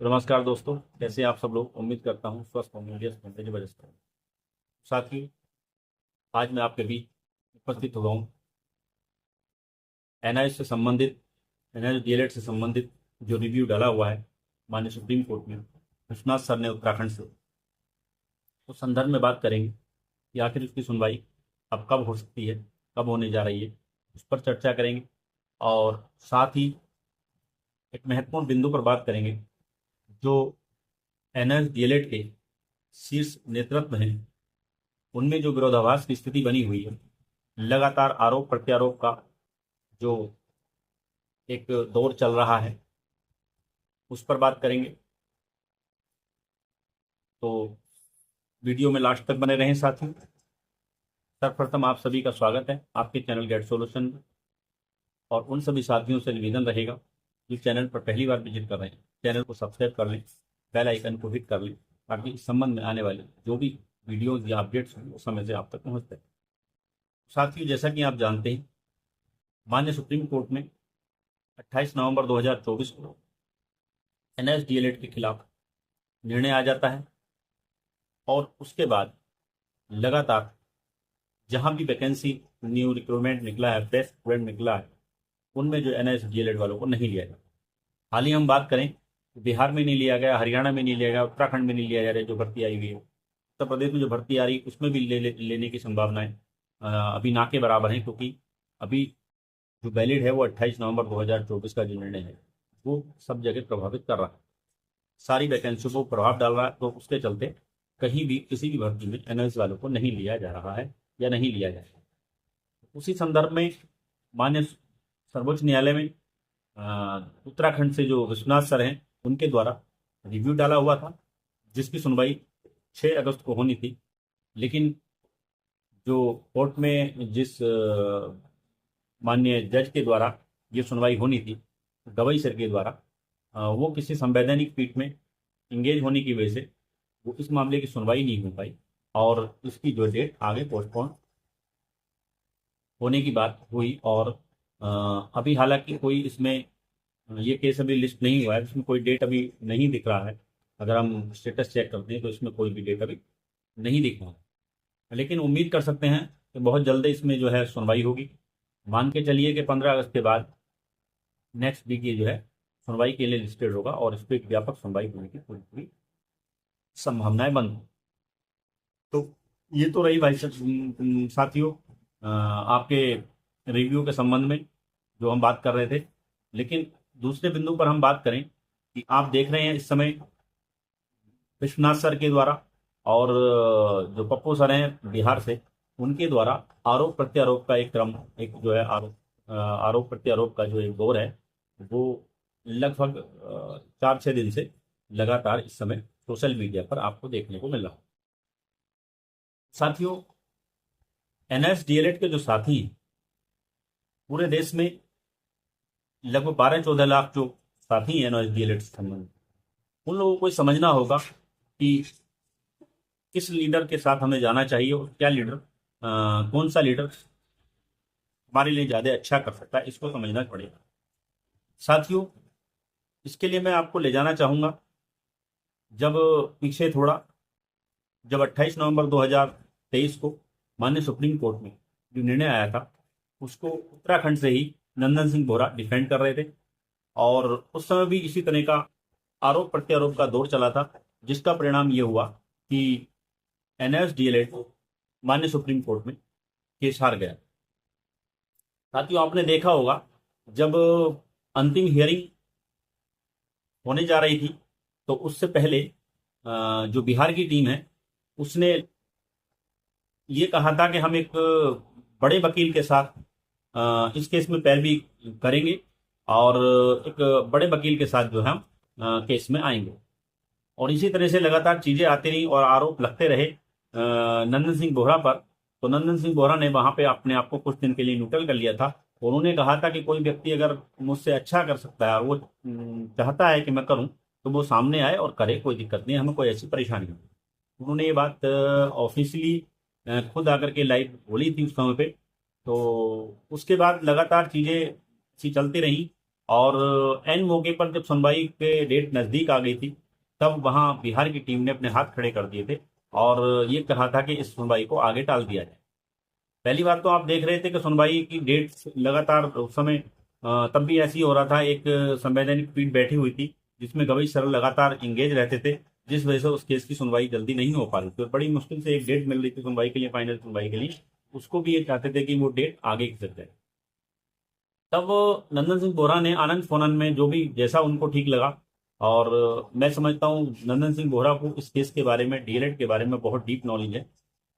तो नमस्कार दोस्तों, कैसे आप सब लोग। उम्मीद करता हूँ स्वस्थ होंगे, व्यस्त होंगे, जबरदस्त होंगे। साथियों, आज मैं आपके बीच उपस्थित हुआ हूँ एनआईएस से संबंधित, एनआईएस डीएलएड से संबंधित जो रिव्यू डाला हुआ है माननीय सुप्रीम कोर्ट में विश्वनाथ सर ने उत्तराखंड से, उस संदर्भ में बात करेंगे कि आखिर उसकी सुनवाई अब कब हो सकती है, कब होने जा रही है, उस पर चर्चा करेंगे। और साथ ही एक महत्वपूर्ण बिंदु पर बात करेंगे जो एनआईएस डीएलएड के शीर्ष नेतृत्व हैं, उनमें जो विरोधाभास की स्थिति बनी हुई है, लगातार आरोप प्रत्यारोप का जो एक दौर चल रहा है, उस पर बात करेंगे। तो वीडियो में लास्ट तक बने रहें साथियों। सर्वप्रथम आप सभी का स्वागत है आपके चैनल गेट सॉल्यूशन में। और उन सभी साथियों से निवेदन रहेगा जो चैनल पर पहली बार विजिट कर रहे हैं, चैनल को सब्सक्राइब कर लें, बेल आइकन को हिट कर लें, ताकि इस संबंध में आने वाले जो भी वीडियोज या अपडेट्स हों वो समय से आप तक पहुँचते हैं। साथियों, जैसा कि आप जानते हैं, माननीय सुप्रीम कोर्ट में 28 नवंबर 2024 को एनआईएस डीएलएड के खिलाफ निर्णय आ जाता है। और उसके बाद लगातार जहां भी वैकेंसी, न्यू रिक्रूटमेंट निकला है, बेस्ट स्टूडेंट निकला है, उनमें जो एनआईएस डीएलएड वालों को नहीं लिया जाता। हाल ही हम बात करें तो बिहार में नहीं लिया गया, हरियाणा में नहीं लिया गया, उत्तराखंड में नहीं लिया जा रहा है जो भर्ती आई हुई है। उत्तर प्रदेश में जो भर्ती आ रही है उसमें भी लेने की संभावनाएं अभी ना के बराबर हैं, क्योंकि अभी जो वैलिड है वो 28 नवंबर 2024 का जो निर्णय है वो सब जगह प्रभावित कर रहा है, सारी वैकेंसियों को प्रभाव डाल रहा है। तो उसके चलते कहीं भी किसी भी भर्ती में एनआईएस वालों को नहीं लिया जा रहा है या नहीं लिया जाएगा। उसी संदर्भ में माननीय सर्वोच्च न्यायालय में उत्तराखंड से जो विश्वनाथ सर हैं उनके द्वारा रिव्यू डाला हुआ था, जिसकी सुनवाई 6 अगस्त को होनी थी। लेकिन जो कोर्ट में जिस माननीय जज के द्वारा ये सुनवाई होनी थी, गवई सर के द्वारा, वो किसी संवैधानिक पीठ में इंगेज होने की वजह से वो इस मामले की सुनवाई नहीं हो पाई और इसकी जो डेट आगे पोस्टपोन होने की बात हुई। और अभी हालांकि कोई इसमें ये केस अभी लिस्ट नहीं हुआ है, इसमें कोई डेट अभी नहीं दिख रहा है। अगर हम स्टेटस चेक करते हैं तो इसमें कोई भी डेट अभी नहीं दिख रहा है, लेकिन उम्मीद कर सकते हैं कि बहुत जल्द इसमें जो है सुनवाई होगी। मान के चलिए कि 15 अगस्त के बाद नेक्स्ट वीक ये जो है सुनवाई के लिए लिस्टेड होगा और इस पर एक व्यापक सुनवाई होने की पूरी पूरी संभावनाएं बंद हैं। तो ये तो रही भाई साथियों आपके रिव्यू के संबंध में जो हम बात कर रहे थे। लेकिन दूसरे बिंदु पर हम बात करें कि आप देख रहे हैं इस समय विश्वनाथ सर के द्वारा और जो पप्पू सर हैं बिहार से, उनके द्वारा आरोप प्रत्यारोप का एक क्रम, एक जो है आरोप प्रत्यारोप का जो एक दौर है वो लगभग 4-6 दिन से लगातार इस समय सोशल मीडिया पर आपको देखने को मिल रहा है। साथियों, एनआईएस डीएलएड के जो साथी हैं पूरे देश में लगभग 12-14 लाख जो साथी हैं एनआईएस डीएलएड से संबंधित, उन लोगों को समझना होगा कि किस लीडर के साथ हमें जाना चाहिए और क्या लीडर, कौन सा लीडर हमारे लिए ज़्यादा अच्छा कर सकता है, इसको समझना पड़ेगा। साथियों, इसके लिए मैं आपको ले जाना चाहूँगा जब पीछे थोड़ा, जब 28 नवंबर 2023 को माननीय सुप्रीम कोर्ट में जो निर्णय आया था उसको उत्तराखंड से ही नंदन सिंह बोहरा डिफेंड कर रहे थे। और उस समय भी इसी तरह का आरोप प्रत्यारोप का दौर चला था, जिसका परिणाम ये हुआ कि एनआईएस डीएलएड माननीय सुप्रीम कोर्ट में केस हार गया। साथियों, आपने देखा होगा जब अंतिम हियरिंग होने जा रही थी तो उससे पहले जो बिहार की टीम है उसने ये कहा था कि हम एक बड़े वकील के साथ इस केस में पैरवी करेंगे और एक बड़े वकील के साथ जो है हम केस में आएंगे। और इसी तरह से लगातार चीजें आती रही और आरोप लगते रहे नंदन सिंह बोहरा पर। तो नंदन सिंह बोहरा ने वहां पे अपने आप को कुछ दिन के लिए न्यूट्रल कर लिया था और उन्होंने कहा था कि कोई व्यक्ति अगर मुझसे अच्छा कर सकता है और वो चाहता है कि मैं करूं तो वो सामने आए और करे, कोई दिक्कत नहीं, हमें कोई ऐसी परेशानी नहीं। उन्होंने ये बात ऑफिशियली खुद आकर के लाइव बोली थी उस समय पे। तो उसके बाद लगातार चीज़ें सी चलती रहीं और एन मौके पर जब सुनवाई के डेट नज़दीक आ गई थी, तब वहाँ बिहार की टीम ने अपने हाथ खड़े कर दिए थे और ये कहा था कि इस सुनवाई को आगे टाल दिया जाए। पहली बात तो आप देख रहे थे कि सुनवाई की डेट लगातार उस समय तब भी ऐसी हो रहा था, एक संवैधानिक पीठ बैठी हुई थी जिसमें गवाही सर लगातार इंगेज रहते थे, जिस वजह से उस केस की सुनवाई जल्दी नहीं हो पा रही थी और बड़ी मुश्किल से एक डेट मिल रही थी सुनवाई के लिए, फाइनल सुनवाई के लिए। उसको भी ये चाहते थे कि वो डेट आगे खिसक जाए। तब नंदन सिंह बोहरा ने आनंद फोनन में जो भी जैसा उनको ठीक लगा, और मैं समझता हूँ नंदन सिंह बोहरा को इस केस के बारे में, डीएलएड के बारे में बहुत डीप नॉलेज है,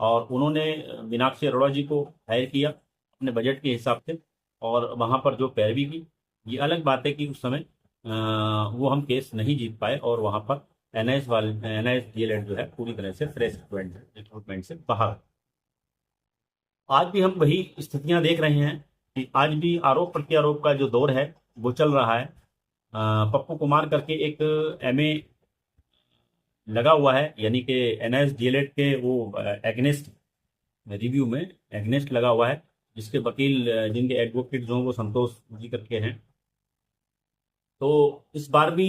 और उन्होंने मीनाक्षी अरोड़ा जी को हायर किया अपने बजट के हिसाब से, और वहाँ पर जो पैरवी की। ये अलग बात है कि उस समय वो हम केस नहीं जीत पाए और वहाँ पर एनआईएस डीएलएड जो है पूरी तरह से फ्रेश रिक्रूटमेंट से बाहर। आज भी हम वही स्थितियां देख रहे हैं कि आज भी आरोप प्रत्यारोप का जो दौर है वो चल रहा है। पप्पू कुमार करके एक एमए लगा हुआ है, यानी कि एनआईएस डीएलएड के वो एग्नेस्ट रिव्यू में एग्नेस्ट लगा हुआ है, जिसके वकील जिनके एडवोकेट जो हैं वो संतोष जी करके हैं। तो इस बार भी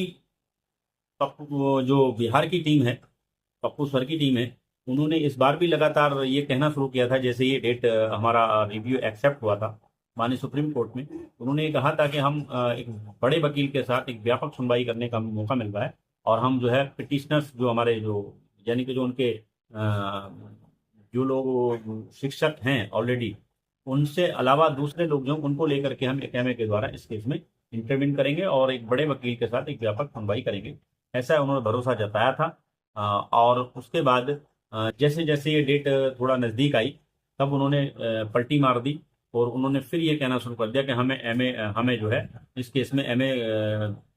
पप्पू जो बिहार की टीम है, पप्पू सर की टीम है, उन्होंने इस बार भी लगातार ये कहना शुरू किया था, जैसे ये डेट हमारा रिव्यू एक्सेप्ट हुआ था माननीय सुप्रीम कोर्ट में, उन्होंने ये कहा था कि हम एक बड़े वकील के साथ एक व्यापक सुनवाई करने का मौका मिल रहा है, और हम जो है पिटिशनर्स जो हमारे जो यानी कि जो उनके जो लोग शिक्षक हैं ऑलरेडी, उनसे अलावा दूसरे लोग जो उनको लेकर के हम एक एमए के द्वारा इस केस में इंटरवीन करेंगे और एक बड़े वकील के साथ एक व्यापक सुनवाई करेंगे, ऐसा उन्होंने भरोसा जताया था। और उसके बाद जैसे जैसे ये डेट थोड़ा नज़दीक आई, तब उन्होंने पलटी मार दी और उन्होंने फिर ये कहना शुरू कर दिया कि हमें जो है इस केस में एमए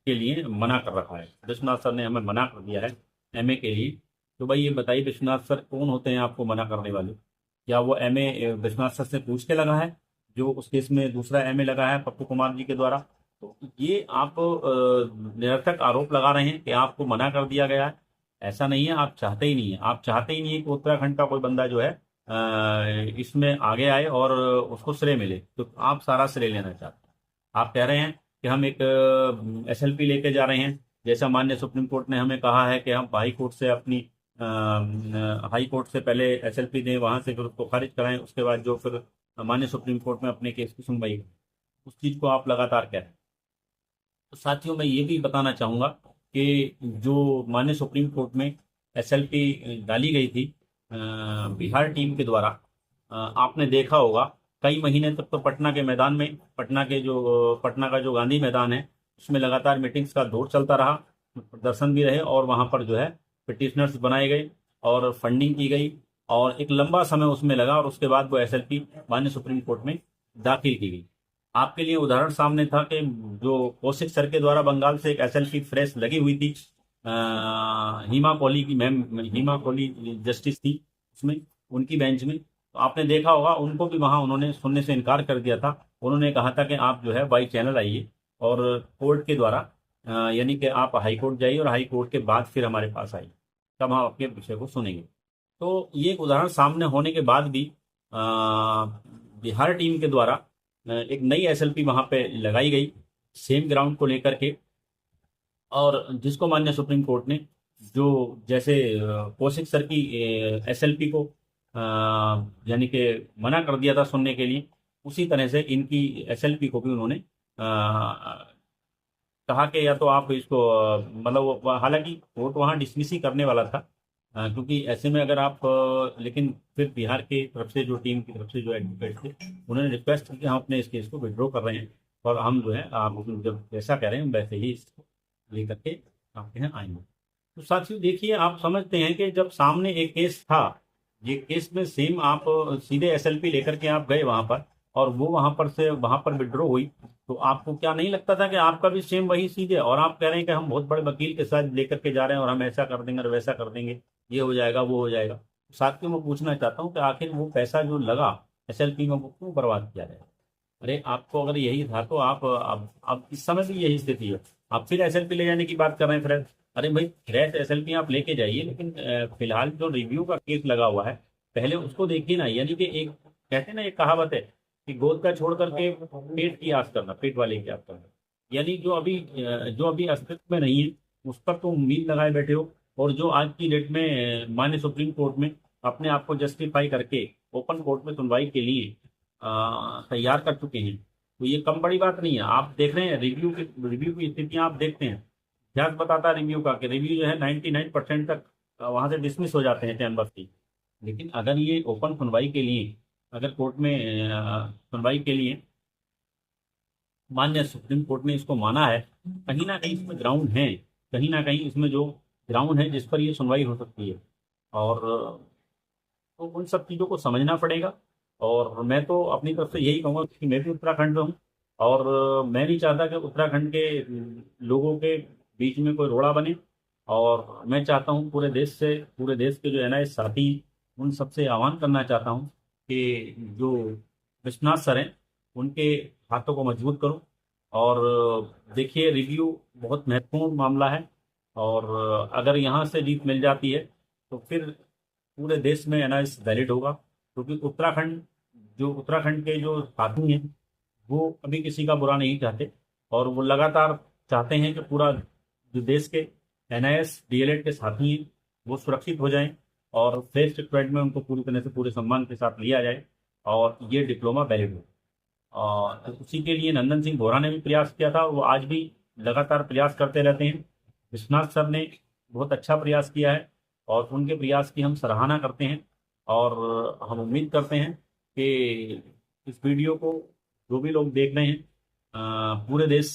के लिए मना कर रखा है, विश्वनाथ सर ने हमें मना कर दिया है एमए के लिए। तो भाई ये बताइए विश्वनाथ सर कौन होते हैं आपको मना करने वाले? क्या वो एमए विश्वनाथ सर से पूछ के लगा है जो उस केस में दूसरा एमए लगा है पप्पू कुमार जी के द्वारा? तो ये आप निरर्थक आरोप लगा रहे हैं कि आपको मना कर दिया गया है। ऐसा नहीं है, आप चाहते ही नहीं है, आप चाहते ही नहीं है कि उत्तराखंड का कोई बंदा जो है इसमें आगे आए और उसको श्रेय मिले, तो आप सारा श्रेय लेना चाहते हैं। आप कह रहे हैं कि हम एक एसएलपी लेके जा रहे हैं, जैसा माननीय सुप्रीम कोर्ट ने हमें कहा है कि हम हाई कोर्ट से अपनी हाई कोर्ट से पहले एसएलपी दें, वहां से फिर उसको खारिज कराएं, उसके बाद जो फिर माननीय सुप्रीम कोर्ट में अपने केस की सुनवाई करें, उस चीज़ को आप लगातार कह रहे हैं। तो साथियों, मैं ये भी बताना चाहूँगा कि जो माननीय सुप्रीम कोर्ट में एसएलपी डाली गई थी बिहार टीम के द्वारा, आपने देखा होगा कई महीने तक तो पटना के मैदान में, पटना का जो गांधी मैदान है उसमें लगातार मीटिंग्स का दौर चलता रहा, प्रदर्शन भी रहे और वहाँ पर जो है पिटिशनर्स बनाए गए और फंडिंग की गई और एक लंबा समय उसमें लगा, और उसके बाद वो एसएलपी माननीय सुप्रीम कोर्ट में दाखिल की गई। आपके लिए उदाहरण सामने था कि जो कौशिक सर के द्वारा बंगाल से एक एसएलपी फ्रेश लगी हुई थी, हिमा कोहली की मैम, हिमा कोहली जस्टिस थी उसमें, उनकी बेंच में, तो आपने देखा होगा उनको भी वहां उन्होंने सुनने से इनकार कर दिया था। उन्होंने कहा था कि आप जो है बाई चैनल आइए और कोर्ट के द्वारा यानी कि आप हाई कोर्ट जाइए और हाई कोर्ट के बाद फिर हमारे पास आइए, तब हम आपके विषय को सुनेंगे। तो ये एक उदाहरण सामने होने के बाद भी बिहार टीम के द्वारा एक नई एसएलपी वहां पे लगाई गई सेम ग्राउंड को लेकर के, और जिसको माननीय सुप्रीम कोर्ट ने जो जैसे कौशिक सर की एसएलपी को यानी कि मना कर दिया था सुनने के लिए, उसी तरह से इनकी एसएलपी को भी उन्होंने कहा कि या तो आप इसको मतलब हालांकि कोर्ट वहाँ डिसमिस ही करने वाला था, क्योंकि ऐसे में अगर आप लेकिन फिर बिहार की तरफ से जो टीम की तरफ से जो एडवोकेट थे उन्होंने रिक्वेस्ट की कि हम अपने इस केस को विड्रॉ कर रहे हैं और हम जो है आप जब जैसा कह रहे हैं वैसे ही इसको लेकर के आपके यहाँ आएंगे। तो साथियों देखिए, आप समझते हैं कि जब सामने एक केस था, ये केस में सेम आप सीधे एसएलपी लेकर के आप गए वहां पर और वो वहां पर विड्रॉ हुई, तो आपको क्या नहीं लगता था कि आपका भी सेम वही सीधे, और आप कह रहे हैं कि हम बहुत बड़े वकील के साथ लेकर के जा रहे हैं और हम ऐसा कर देंगे और वैसा कर देंगे, ये हो जाएगा वो हो जाएगा। साथ में मैं पूछना चाहता हूँ कि आखिर वो पैसा जो लगा एसएलपी में वो क्यों बर्बाद किया जाए? अरे आपको अगर यही था तो आप अब इस समय भी यही स्थिति है, आप फिर एसएलपी ले जाने की बात कर रहे हैं फ्रेश। अरे भाई फ्रेश एसएलपी आप लेके जाइए, लेकिन फिलहाल जो रिव्यू का केस लगा हुआ है पहले उसको देखिए ना। यानी कि एक कहते हैं ना, एक कहावत है कि गोद का छोड़ करके पेट की आस करना, पेट वाले की आस करना, यानी जो अभी अस्तित्व में नहीं है उस पर तो उम्मीद लगाए बैठे हो, और जो आज की डेट में माननीय सुप्रीम कोर्ट में अपने आप को जस्टिफाई करके ओपन कोर्ट में सुनवाई के लिए तैयार कर चुके हैं, तो ये कम बड़ी बात नहीं है। आप देख रहे हैं रिव्यू की स्थितियां आप देखते हैं, इतिहास बताता है रिव्यू का कि रिव्यू जो है 99% तक वहां से डिसमिस हो जाते हैं चैम्बर की। लेकिन अगर ये ओपन सुनवाई के लिए, अगर कोर्ट में सुनवाई के लिए मान्य सुप्रीम कोर्ट ने इसको माना है, कहीं ना कहीं इसमें ग्राउंड है, कहीं ना कहीं इसमें जो ग्राउंड है जिस पर ये सुनवाई हो सकती है। और तो उन सब चीज़ों को समझना पड़ेगा। और मैं तो अपनी तरफ से यही कहूँगा कि मैं भी उत्तराखंड में हूँ, और मैं नहीं चाहता कि उत्तराखंड के लोगों के बीच में कोई रोड़ा बने। और मैं चाहता हूँ पूरे देश के जो एनआईए साथी, उन सबसे आह्वान करना चाहता हूँ कि जो विश्वनाथ सर हैं उनके हाथों को मजबूत करो। और देखिए, रिव्यू बहुत महत्वपूर्ण मामला है, और अगर यहाँ से जीत मिल जाती है तो फिर पूरे देश में एनआईएस वैलिड होगा, क्योंकि उत्तराखंड के जो साथी हैं वो कभी किसी का बुरा नहीं चाहते, और वो लगातार चाहते हैं कि पूरा जो देश के एनआईएस डीएलएड के साथी हैं वो सुरक्षित हो जाएं, और फेस्ट ट्रेड में उनको पूरी तरह से पूरे सम्मान के साथ लिया जाए, और ये डिप्लोमा वैलिड हो। और उसी के लिए नंदन सिंह बोरा ने भी प्रयास किया था, वो आज भी लगातार प्रयास करते रहते हैं। विश्वनाथ सर ने बहुत अच्छा प्रयास किया है, और उनके प्रयास की हम सराहना करते हैं। और हम उम्मीद करते हैं कि इस वीडियो को जो भी लोग देख रहे हैं पूरे देश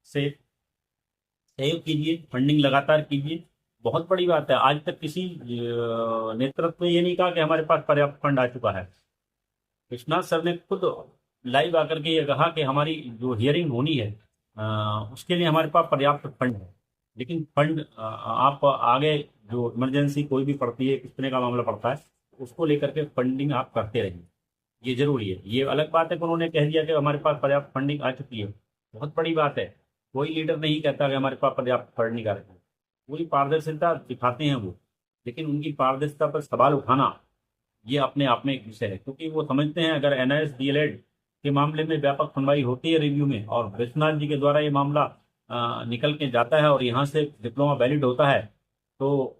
से सहयोग कीजिए, फंडिंग लगातार कीजिए। बहुत बड़ी बात है, आज तक किसी नेतृत्व ने ये नहीं कहा कि हमारे पास पर्याप्त फंड आ चुका है। विश्वनाथ सर ने खुद लाइव आकर के ये कहा कि हमारी जो हियरिंग होनी है उसके लिए हमारे पास पर्याप्त फंड है। लेकिन फंड आप आगे जो इमरजेंसी कोई भी पड़ती है, किस तरह का मामला पड़ता है, उसको लेकर के फंडिंग आप करते रहिए, ये जरूरी है। ये अलग बात है कि उन्होंने कह दिया कि हमारे पास पर्याप्त फंडिंग आ चुकी है, बहुत बड़ी बात है। कोई लीडर नहीं कहता कि हमारे पास पर्याप्त फंडिंग आ रही है, पूरी पारदर्शिता दिखाते हैं वो। लेकिन उनकी पारदर्शिता पर सवाल उठाना ये अपने आप में एक विषय है, क्योंकि वो समझते हैं अगर एनआईएस डीएलएड के मामले में व्यापक सुनवाई होती है रिव्यू में, और विश्वनाथ जी के द्वारा ये मामला निकल के जाता है और यहाँ से डिप्लोमा वैलिड होता है, तो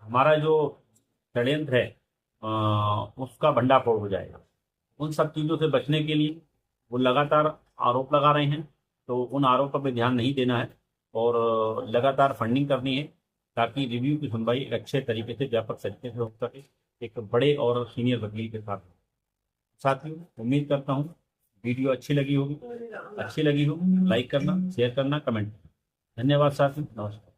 हमारा जो षड्यंत्र है उसका भंडाफोड़ हो जाएगा। उन सब चीज़ों से बचने के लिए वो लगातार आरोप लगा रहे हैं, तो उन आरोपों पर ध्यान नहीं देना है, और लगातार फंडिंग करनी है, ताकि रिव्यू की सुनवाई एक अच्छे तरीके से, व्यापक तरीके से हो सके, एक बड़े और सीनियर वकील के साथ। साथियों, उम्मीद करता हूँ वीडियो अच्छी लगी हो, लाइक करना, शेयर करना, कमेंट करना। धन्यवाद साथियों, नमस्कार।